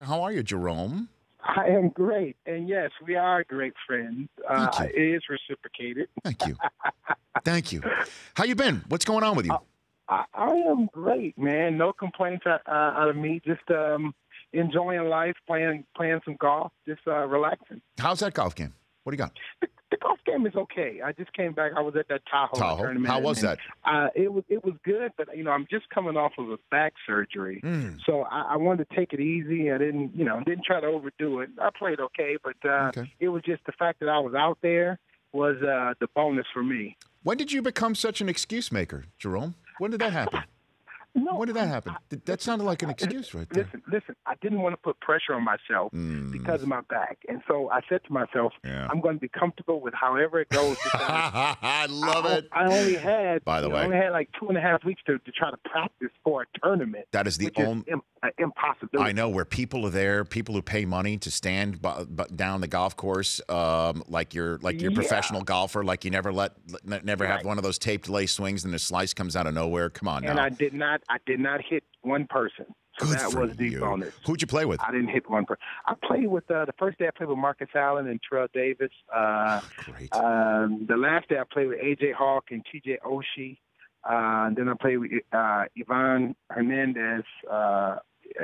How are you, Jerome? I am great, and yes, we are great friends. Thank you. It is reciprocated. Thank you. Thank you. How you been? What's going on with you? I am great, man. No complaints out of me. Just enjoying life, playing some golf, just relaxing. How's that golf game? What do you got? The golf game is okay. I just came back. I was at that Tahoe tournament. How was that? It was good, but I'm just coming off of a back surgery, so I wanted to take it easy. I didn't try to overdo it. I played okay, but it was just the fact that I was out there was the bonus for me. When did you become such an excuse maker, Jerome? When did that happen? When did that happen? That sounded like an excuse right there. Listen, I didn't want to put pressure on myself because of my back. And so I said to myself, I'm going to be comfortable with however it goes. I love it. I only had, by the way, I only had like 2.5 weeks to try to practice for a tournament. That is the only impossibility. I know, where people are there, people who pay money to stand down the golf course, like you're a professional golfer, like you never have one of those taped lay swings and the slice comes out of nowhere. Come on now. And I did not hit one person. So Good that for was the you. bonus. Who'd you play with? I didn't hit one person. I played with the first day I played with Marcus Allen and Terrell Davis. Great. The last day I played with A.J. Hawk and T.J. Oshie. Then I played with Ivan Hernandez.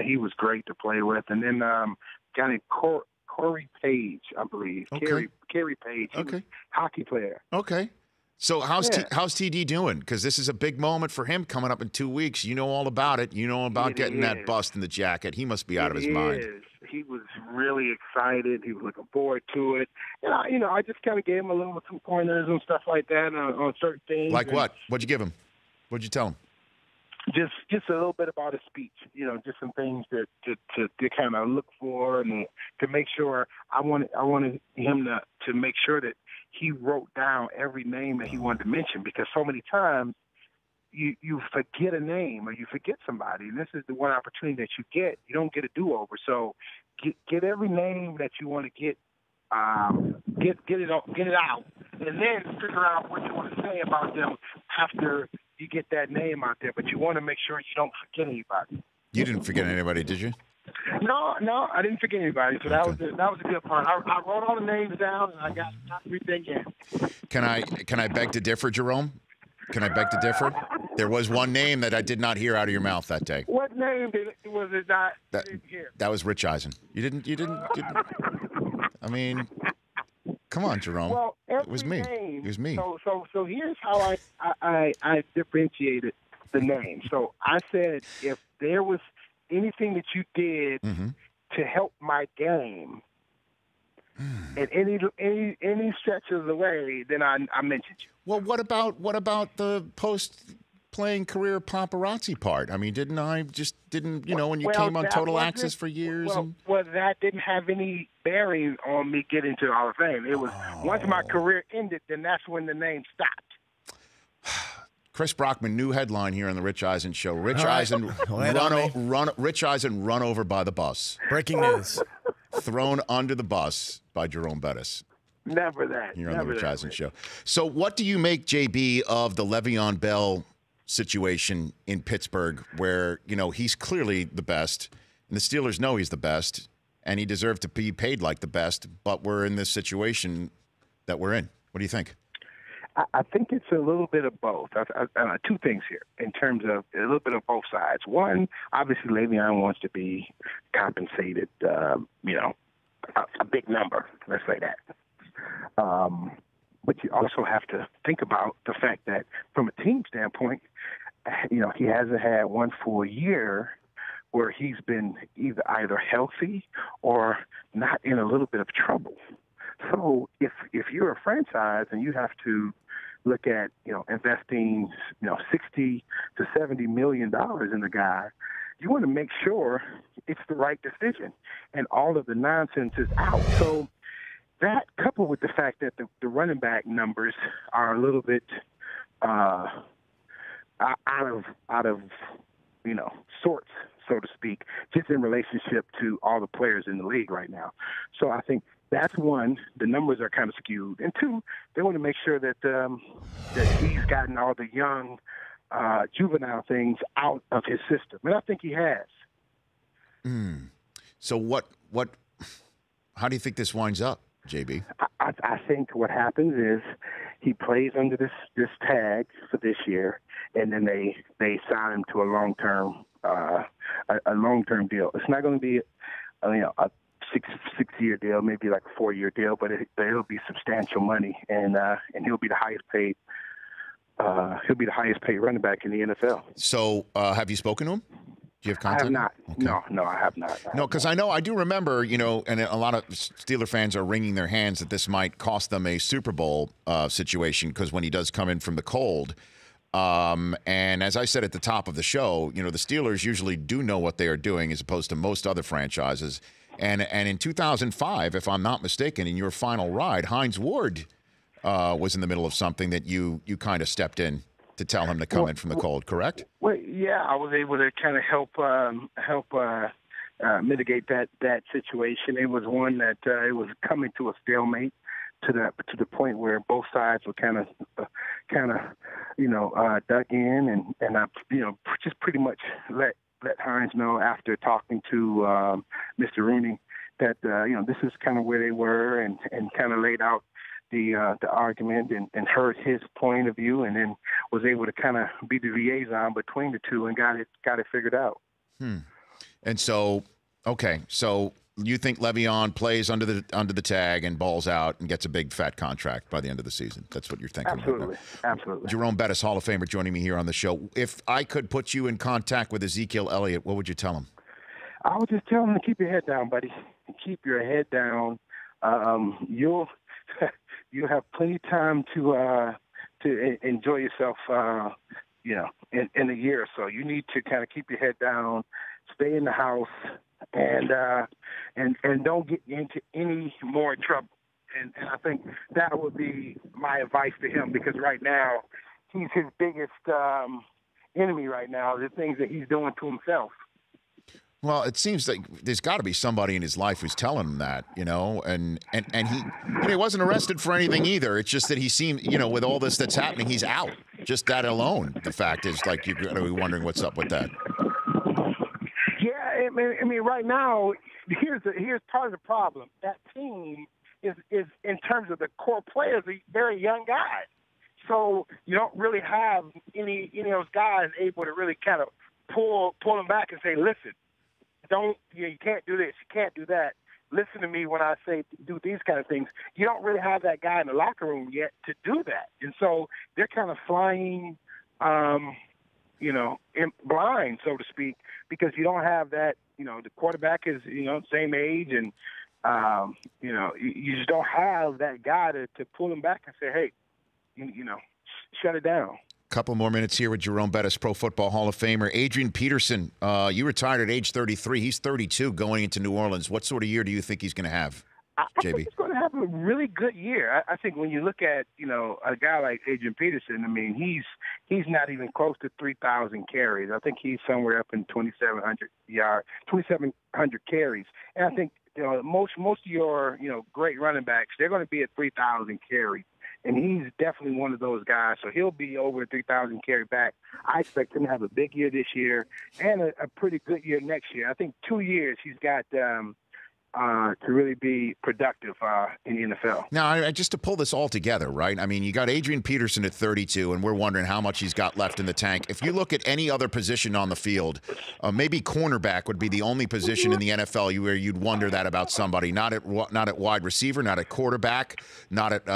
He was great to play with. And then guy named Corey Page, I believe. Okay. Kerry Page. He was a hockey player. Okay. So how's TD doing? Because this is a big moment for him coming up in 2 weeks. You know all about it. You know about getting that bust in the jacket. He must be out of his mind. He was really excited. He was looking forward to it. I just kind of gave him a little some pointers and stuff like that on certain things. Like what? What'd you give him? What'd you tell him? Just a little bit about his speech. Just some things to kind of look for and to make sure. I wanted him to make sure that he wrote down every name that he wanted to mention, because so many times you forget a name or you forget somebody, and this is the one opportunity that you get. You don't get a do-over. So get every name that you want to get it out, and then figure out what you want to say about them after you get that name out there. But you want to make sure you don't forget anybody. You didn't forget anybody, did you? No, I didn't forget anybody. So that was a good part. I wrote all the names down, and I got everything in. Can I beg to differ, Jerome? Can I beg to differ? There was one name that I did not hear out of your mouth that day. What name was it not? Didn't hear? That was Rich Eisen. You didn't. I mean, come on, Jerome. Well, it was me. Name, it was me. So here's how I differentiated the name. So I said, if there was anything that you did to help my game in any stretch of the way, then I mentioned you. Well, what about the post-playing career paparazzi part? I mean, didn't when you came on Total Access for years? Well, that didn't have any bearing on me getting to the Hall of Fame. It was once my career ended, then that's when the name stopped. Chris Brockman, new headline here on the Rich Eisen Show. Rich Eisen run over by the bus. Breaking news. Thrown under the bus by Jerome Bettis. Never that. Here on the Rich Eisen Show. So what do you make, JB, of the Le'Veon Bell situation in Pittsburgh, where, he's clearly the best, and the Steelers know he's the best, and he deserved to be paid like the best, but we're in this situation that we're in? What do you think? I think it's a little bit of both. Two things here in terms of a little bit of both sides. One, obviously, Le'Veon wants to be compensated, a big number, let's say that. But you also have to think about the fact that from a team standpoint, he hasn't had one full year where he's been either healthy or not in a little bit of trouble. So if you're a franchise and you have to look at, investing, $60 to $70 million in the guy, you want to make sure it's the right decision and all of the nonsense is out. So that, coupled with the fact that the running back numbers are a little bit out of sorts, so to speak, just in relationship to all the players in the league right now. So I think that's one, the numbers are kind of skewed. And two, they want to make sure that he's gotten all the young, juvenile things out of his system. And I think he has. So how do you think this winds up, JB? I think what happens is he plays under this tag for this year, and then they sign him to a long-term deal. It's not going to be a six-year deal, maybe like a 4-year deal, but it'll be substantial money, and he'll be the highest paid. He'll be the highest paid running back in the NFL. So have you spoken to him? Do you have contact? I have not. Okay. No, I have not. No, because I do remember, and a lot of Steeler fans are wringing their hands that this might cost them a Super Bowl situation, because when he does come in from the cold, and as I said at the top of the show, the Steelers usually do know what they are doing as opposed to most other franchises. And in 2005, if I'm not mistaken, in your final ride, Hines Ward was in the middle of something that you kind of stepped in to tell him to come in from the cold, correct? Well, yeah, I was able to kind of help mitigate that situation. It was one that it was coming to a stalemate to the point where both sides were kind of dug in, and I just pretty much let Hines know after talking to Mr. Rooney that this is kind of where they were, and kind of laid out the argument and heard his point of view, and then was able to kind of be the liaison between the two and got it figured out. And so, okay, so you think Le'Veon plays under the tag and balls out and gets a big fat contract by the end of the season? That's what you're thinking. Absolutely. Jerome Bettis, Hall of Famer, joining me here on the show. If I could put you in contact with Ezekiel Elliott, what would you tell him? I would just tell him to keep your head down, buddy. Keep your head down. You'll have plenty of time to enjoy yourself, in a year or so. You need to kind of keep your head down, stay in the house, and don't get into any more trouble. And I think that would be my advice to him, because right now he's his biggest enemy right now, the things that he's doing to himself. Well, it seems like there's got to be somebody in his life who's telling him that, and he wasn't arrested for anything either. It's just that he seemed, with all this that's happening, he's out. Just that alone, the fact is, like, you're going to be wondering what's up with that. Yeah, I mean, right now, here's part of the problem. That team is in terms of the core players, a very young guys. So you don't really have any of those guys able to really kind of pull them back and say, listen, you can't do this, you can't do that. Listen to me when I say do these kind of things. You don't really have that guy in the locker room yet to do that. And so they're kind of flying, in blind, so to speak, because you don't have that, the quarterback is, same age, and, you just don't have that guy to pull them back and say, hey, shut it down. Couple more minutes here with Jerome Bettis, Pro Football Hall of Famer. Adrian Peterson, you retired at age 33. He's 32 going into New Orleans. What sort of year do you think he's going to have, I JB? think he's going to have a really good year. I think when you look at, a guy like Adrian Peterson, I mean, he's not even close to 3,000 carries. I think he's somewhere up in 2,700 carries. And I think, most of your, great running backs, they're going to be at 3,000 carries. And he's definitely one of those guys. So he'll be over 3,000 carry back. I expect him to have a big year this year and a pretty good year next year. I think 2 years he's got to really be productive in the NFL. Now, just to pull this all together, right? I mean, you got Adrian Peterson at 32, and we're wondering how much he's got left in the tank. If you look at any other position on the field, maybe cornerback would be the only position in the NFL where you'd wonder that about somebody. Not at wide receiver, not at quarterback, not at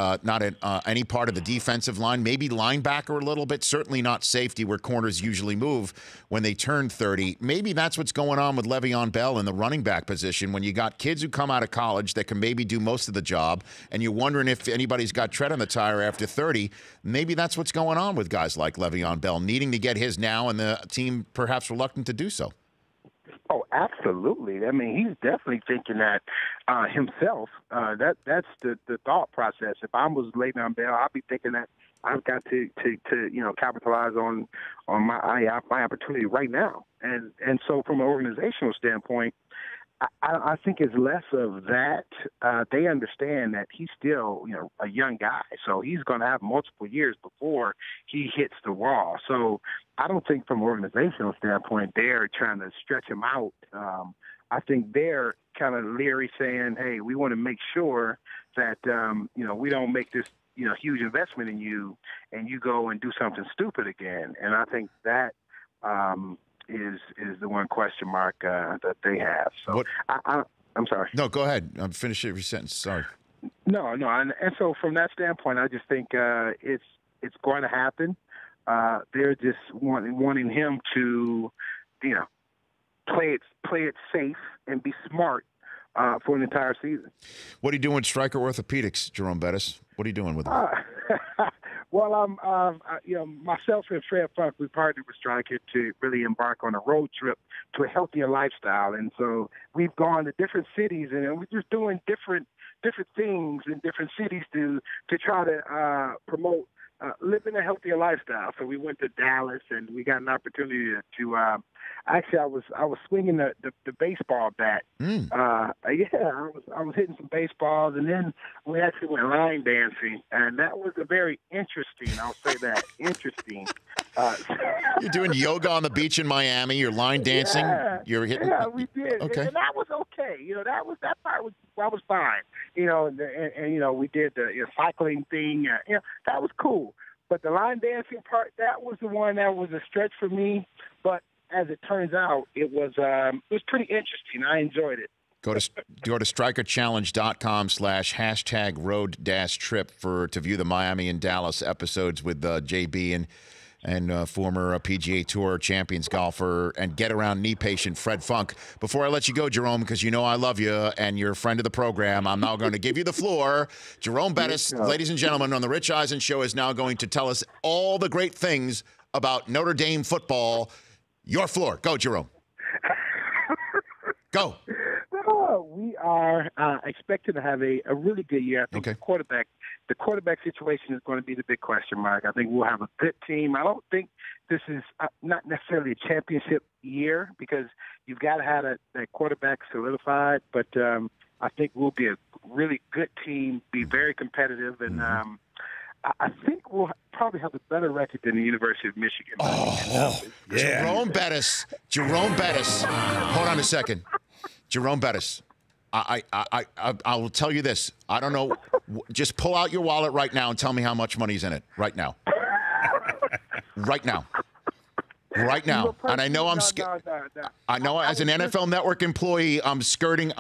any part of the defensive line. Maybe linebacker a little bit. Certainly not safety, where corners usually move when they turn 30. Maybe that's what's going on with Le'Veon Bell in the running back position, when you got kids who come out of college that can maybe do most of the job, and you're wondering if anybody's got tread on the tire after 30. Maybe that's what's going on with guys like Le'Veon Bell, needing to get his now, and the team perhaps reluctant to do so. Oh, absolutely. I mean, he's definitely thinking that himself. That's the thought process. If I was Le'Veon Bell, I'd be thinking that I've got to capitalize on my opportunity right now. And so from an organizational standpoint, I think it's less of that. They understand that he's still, a young guy, so he's going to have multiple years before he hits the wall. So I don't think from an organizational standpoint they're trying to stretch him out I think they're kind of leery, saying, "Hey, we want to make sure that we don't make this huge investment in you, and you go and do something stupid again." And I think that is the one question mark that they have. So I'm sorry. No, go ahead. I'm finish your sentence. Sorry. No, and so from that standpoint, I just think it's going to happen. They're just wanting him to, play it safe and be smart for an entire season. What are you doing with Stryker Orthopedics, Jerome Bettis? What are you doing with them? Well, myself and Fred Funk, we partnered with Stryker to really embark on a road trip to a healthier lifestyle, and so we've gone to different cities, and we're just doing different things in different cities to try to promote living a healthier lifestyle. So we went to Dallas, and we got an opportunity to actually, I was swinging the baseball bat. I was hitting some baseballs, and then we actually went line dancing, and that was a very interesting. I'll say that interesting. You're doing yoga on the beach in Miami. You're line dancing. Yeah, you're hitting. Yeah, we did. Okay, and that was okay. That part was fine. And we did the cycling thing. That was cool. But the line dancing part, that was the one that was a stretch for me. But as it turns out, it was pretty interesting. I enjoyed it. Go to strikerchallenge.com/#road-trip to view the Miami and Dallas episodes with JB and former PGA Tour champions golfer and get around knee patient Fred Funk. Before I let you go, Jerome, because you know I love you and you're a friend of the program, I'm now going to give you the floor. Jerome Bettis, ladies and gentlemen, on the Rich Eisen Show is now going to tell us all the great things about Notre Dame football. Your floor. Go, Jerome. Go. We are expected to have a really good year. I think the quarterback situation is going to be the big question mark. I think we'll have a good team. I don't think this is not necessarily a championship year because you've got to have that quarterback solidified. But I think we'll be a really good team, be very competitive, and I think we'll probably have a better record than the University of Michigan. Oh, yeah. Jerome Bettis. Hold on a second. Jerome Bettis. I will tell you this. I don't know. Just pull out your wallet right now and tell me how much money's in it. Right now. Right now. Right now. And I know I know as an NFL Network employee, I'm skirting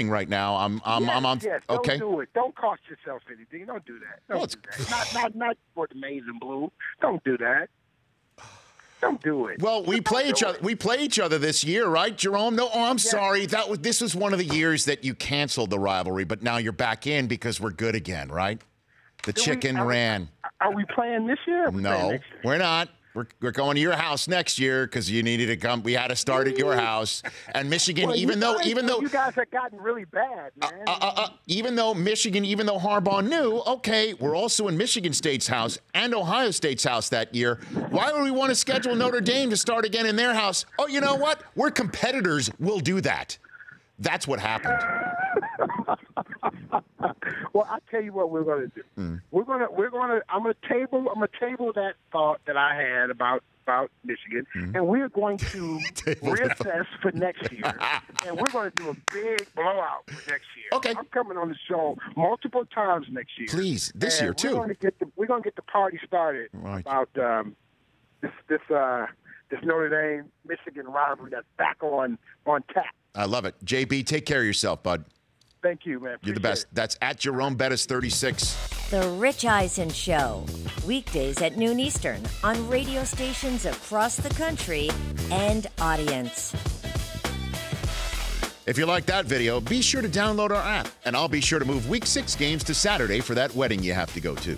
right now. I'm on. Yes, okay. Don't do it. Don't cost yourself anything. Don't do that. Don't do that. Not for the maize and blue. Don't do that. Don't do it. Well, we play each other. We play each other this year, right, Jerome? No, I'm sorry. This was one of the years that you canceled the rivalry, but now you're back in because we're good again, right? The chicken ran. Are we playing this year? No, we're not. We're going to your house next year because you needed to come. We had to start at your house. And Michigan, even though you guys have gotten really bad, man. Even though Harbaugh knew, okay, we're also in Michigan State's house and Ohio State's house that year. Why would we want to schedule Notre Dame to start again in their house? Oh, you know what? We're competitors. We'll do that. That's what happened. Well, I'll tell you what we're going to do. I'm going to table that thought that I had about Michigan, and we're going to reassess for next year, and we're going to do a big blowout for next year. Okay. I'm coming on the show multiple times next year. Please, this year too. We're going to get the party started about this Notre Dame Michigan rivalry that's back on tap. I love it. JB, take care of yourself, bud. Thank you, man. You're the best. That's at Jerome Bettis 36. The Rich Eisen Show. Weekdays at noon Eastern on radio stations across the country and audience. If you like that video, be sure to download our app. And I'll be sure to move Week 6 games to Saturday for that wedding you have to go to.